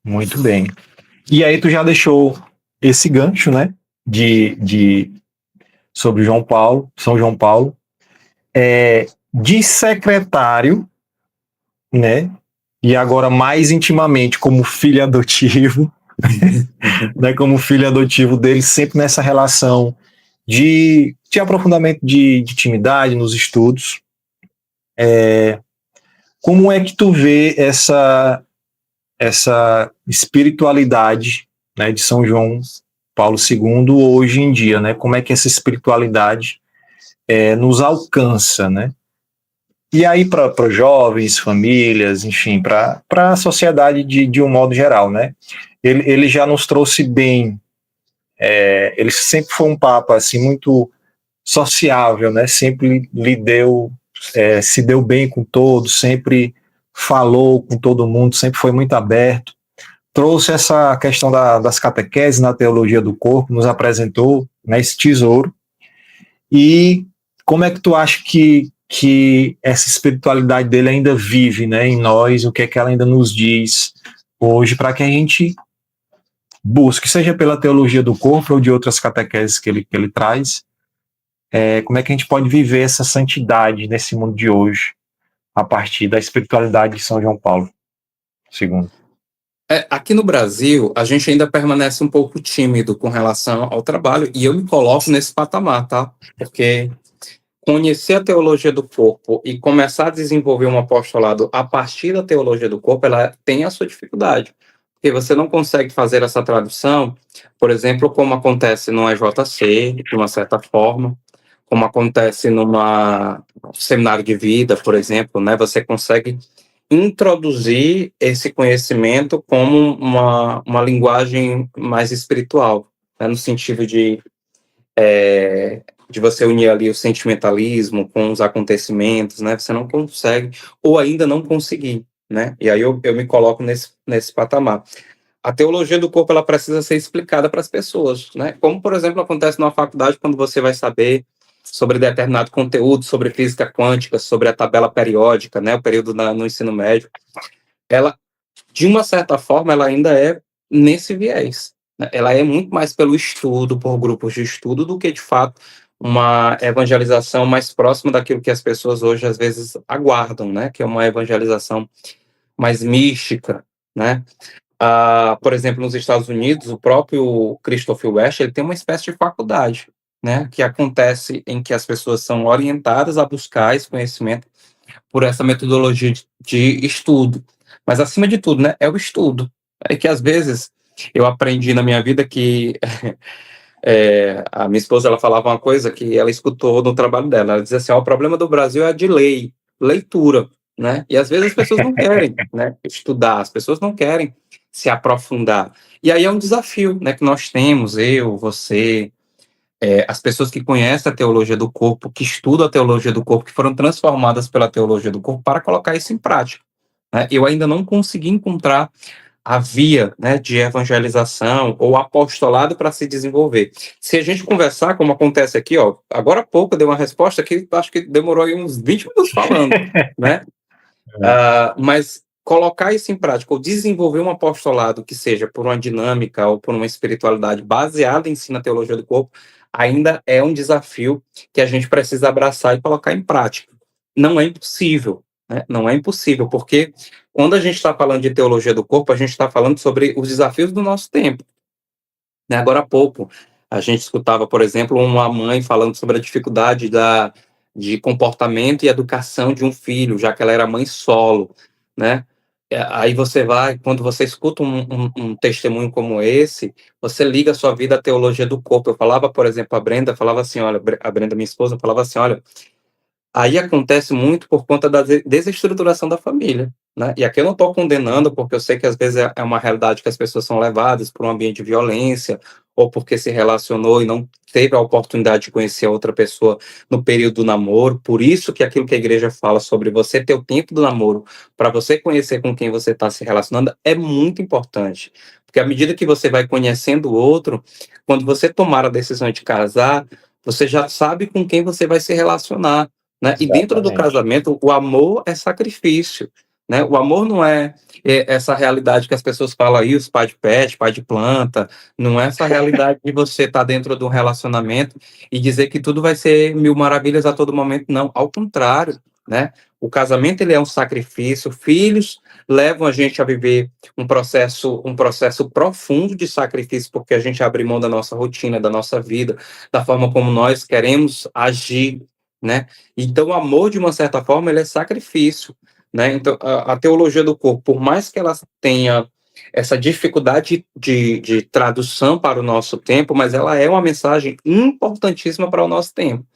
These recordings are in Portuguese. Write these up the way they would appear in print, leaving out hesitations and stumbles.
Muito bem. E aí tu já deixou esse gancho, né? De sobre João Paulo, São João Paulo, de secretário, né? E agora mais intimamente como filho adotivo, né? Como filho adotivo dele, sempre nessa relação de aprofundamento de intimidade nos estudos. Como é que tu vê essa espiritualidade, né, de São João Paulo II hoje em dia, né? Como é que essa espiritualidade nos alcança, né? E aí para jovens, famílias, enfim, para a sociedade de um modo geral, né? Ele já nos trouxe bem, ele sempre foi um papa assim muito sociável, né? Sempre lhe deu, se deu bem com todos, sempre falou com todo mundo, sempre foi muito aberto. Trouxe essa questão das catequeses na teologia do corpo, nos apresentou, né, esse tesouro. E como é que tu acha que essa espiritualidade dele ainda vive, né, em nós? O que é que ela ainda nos diz hoje para que a gente busque, seja pela teologia do corpo ou de outras catequeses que ele traz, como é que a gente pode viver essa santidade nesse mundo de hoje a partir da espiritualidade de São João Paulo II? Aqui no Brasil, a gente ainda permanece um pouco tímido com relação ao trabalho, e eu me coloco nesse patamar, tá? Porque conhecer a teologia do corpo e começar a desenvolver um apostolado a partir da teologia do corpo, ela tem a sua dificuldade. Porque você não consegue fazer essa tradução, por exemplo, como acontece no EJC, de uma certa forma, como acontece numa seminário de vida, por exemplo, né? Você consegue introduzir esse conhecimento como uma linguagem mais espiritual, né? No sentido de você unir ali o sentimentalismo com os acontecimentos, né? Você não consegue, ou ainda não conseguir, né? E aí eu me coloco nesse patamar. A teologia do corpo, ela precisa ser explicada para as pessoas, né? Como, por exemplo, acontece na faculdade, quando você vai saber sobre determinado conteúdo, sobre física quântica, sobre a tabela periódica, né? O período no ensino médio. Ela, de uma certa forma, ela ainda é nesse viés, né? Ela é muito mais pelo estudo, por grupos de estudo, do que, de fato, uma evangelização mais próxima daquilo que as pessoas hoje, às vezes, aguardam, né? Que é uma evangelização mais mística, né? Por exemplo, nos Estados Unidos, o próprio Christopher West, ele tem uma espécie de faculdade, né, que acontece em que as pessoas são orientadas a buscar esse conhecimento por essa metodologia de estudo. Mas, acima de tudo, né, é o estudo. É que, às vezes, eu aprendi na minha vida que a minha esposa, ela falava uma coisa que ela escutou no trabalho dela. Ela dizia assim, o problema do Brasil é a de leitura, né? E às vezes as pessoas não querem, né, estudar, as pessoas não querem se aprofundar. E aí é um desafio, né, que nós temos, eu, você, as pessoas que conhecem a teologia do corpo, que estudam a teologia do corpo, que foram transformadas pela teologia do corpo, para colocar isso em prática, né? Eu ainda não consegui encontrar a via, né, de evangelização ou apostolado para se desenvolver. Se a gente conversar, como acontece aqui, ó, agora há pouco eu dei uma resposta que acho que demorou aí uns 20 minutos falando, né? Mas colocar isso em prática, ou desenvolver um apostolado que seja por uma dinâmica ou por uma espiritualidade baseada em si na teologia do corpo, ainda é um desafio que a gente precisa abraçar e colocar em prática. Não é impossível, né? Não é impossível, porque quando a gente está falando de teologia do corpo, a gente está falando sobre os desafios do nosso tempo, né? Agora há pouco, a gente escutava, por exemplo, uma mãe falando sobre a dificuldade de comportamento e educação de um filho, já que ela era mãe solo, né? Aí você vai, quando você escuta um testemunho como esse, você liga a sua vida à teologia do corpo. Eu falava, por exemplo, a Brenda, falava assim, olha, a Brenda, minha esposa, falava assim, olha, aí acontece muito por conta da desestruturação da família, né? E aqui eu não estou condenando, porque eu sei que às vezes é uma realidade que as pessoas são levadas por um ambiente de violência, ou porque se relacionou e não teve a oportunidade de conhecer a outra pessoa no período do namoro. Por isso que aquilo que a igreja fala sobre você ter o tempo do namoro, para você conhecer com quem você está se relacionando, é muito importante. Porque à medida que você vai conhecendo o outro, quando você tomar a decisão de casar, você já sabe com quem você vai se relacionar, né? E dentro do Exatamente. casamento, o amor é sacrifício, né? O amor não é essa realidade que as pessoas falam aí, os pai de pet, pai de planta, não é essa realidade de você estar dentro de um relacionamento e dizer que tudo vai ser mil maravilhas a todo momento, não, ao contrário, né? O casamento, ele é um sacrifício, filhos levam a gente a viver um processo profundo de sacrifício, porque a gente abre mão da nossa rotina, da nossa vida, da forma como nós queremos agir, né? Então, o amor, de uma certa forma, ele é sacrifício, né? Então, a teologia do corpo, por mais que ela tenha essa dificuldade de tradução para o nosso tempo, mas ela é uma mensagem importantíssima para o nosso tempo.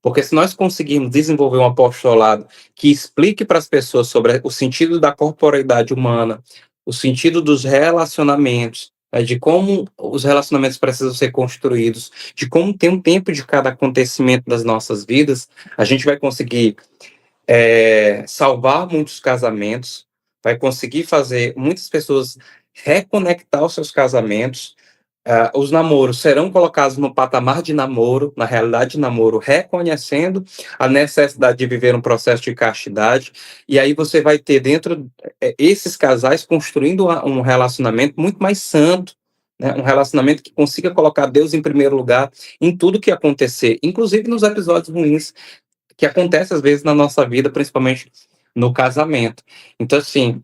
Porque se nós conseguirmos desenvolver um apostolado que explique para as pessoas sobre o sentido da corporeidade humana, o sentido dos relacionamentos, de como os relacionamentos precisam ser construídos, de como tem um tempo de cada acontecimento das nossas vidas, a gente vai conseguir salvar muitos casamentos, vai conseguir fazer muitas pessoas reconectar os seus casamentos. Os namoros serão colocados no patamar de namoro, na realidade de namoro, reconhecendo a necessidade de viver um processo de castidade, e aí você vai ter dentro esses casais construindo um relacionamento muito mais santo, né? Um relacionamento que consiga colocar Deus em primeiro lugar em tudo que acontecer, inclusive nos episódios ruins que acontecem às vezes na nossa vida, principalmente no casamento. Então, assim,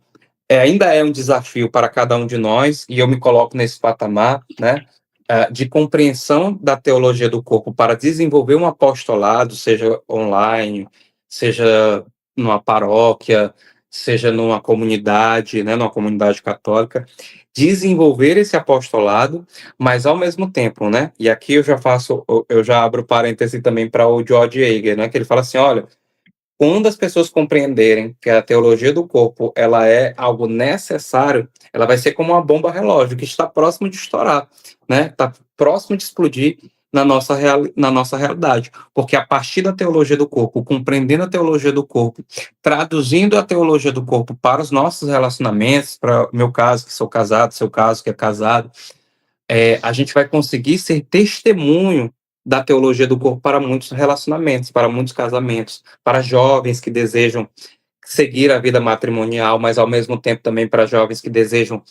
ainda é um desafio para cada um de nós, e eu me coloco nesse patamar, né, de compreensão da teologia do corpo para desenvolver um apostolado, seja online, seja numa paróquia, seja numa comunidade, né, numa comunidade católica, desenvolver esse apostolado, mas ao mesmo tempo, né, e aqui eu já abro parêntese também para o George Yeager, né, que ele fala assim, olha, quando as pessoas compreenderem que a teologia do corpo ela é algo necessário, ela vai ser como uma bomba relógio que está próximo de estourar, né? Está próximo de explodir na nossa realidade, porque a partir da teologia do corpo, compreendendo a teologia do corpo, traduzindo a teologia do corpo para os nossos relacionamentos, para o meu caso que sou casado, seu caso que é casado, a gente vai conseguir ser testemunho da teologia do corpo para muitos relacionamentos, para muitos casamentos, para jovens que desejam seguir a vida matrimonial, mas ao mesmo tempo também para jovens que desejam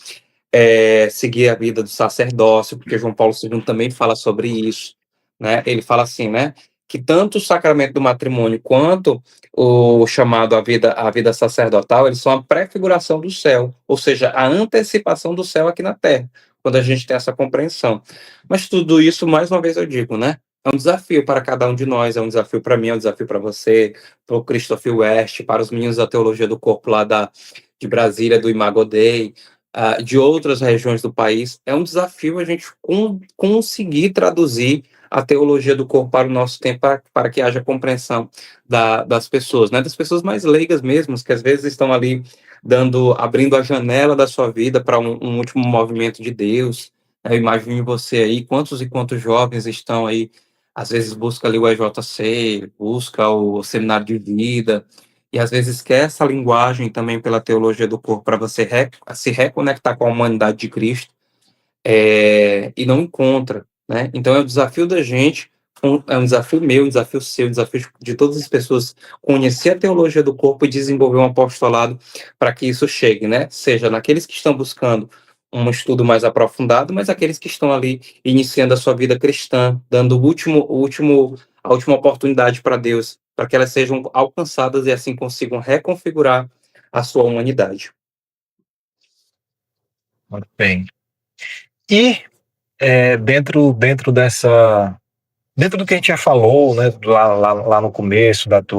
seguir a vida do sacerdócio, porque João Paulo II também fala sobre isso, né? Ele fala assim, né? Que tanto o sacramento do matrimônio quanto o chamado à vida sacerdotal, eles são a prefiguração do céu, ou seja, a antecipação do céu aqui na terra, quando a gente tem essa compreensão. Mas tudo isso, mais uma vez eu digo, né? É um desafio para cada um de nós, é um desafio para mim, é um desafio para você, para o Christopher West, para os meninos da Teologia do Corpo lá de Brasília, do Imago Dei, de outras regiões do país. É um desafio a gente conseguir traduzir a teologia do corpo para o nosso tempo, para que haja compreensão das pessoas, né? Das pessoas mais leigas mesmo, que às vezes estão ali abrindo a janela da sua vida para um último movimento de Deus. Eu imagino você aí, quantos e quantos jovens estão aí, às vezes busca ali o EJC, busca o seminário de vida, e às vezes quer essa linguagem também pela teologia do corpo para você se reconectar com a humanidade de Cristo, e não encontra, né? Então é o desafio da gente, é um desafio meu, um desafio seu, um desafio de todas as pessoas conhecer a teologia do corpo e desenvolver um apostolado para que isso chegue, né? Seja naqueles que estão buscando um estudo mais aprofundado, mas aqueles que estão ali iniciando a sua vida cristã, dando a última oportunidade para Deus, para que elas sejam alcançadas e assim consigam reconfigurar a sua humanidade. Muito bem. E dentro do que a gente já falou, né, lá no começo da tua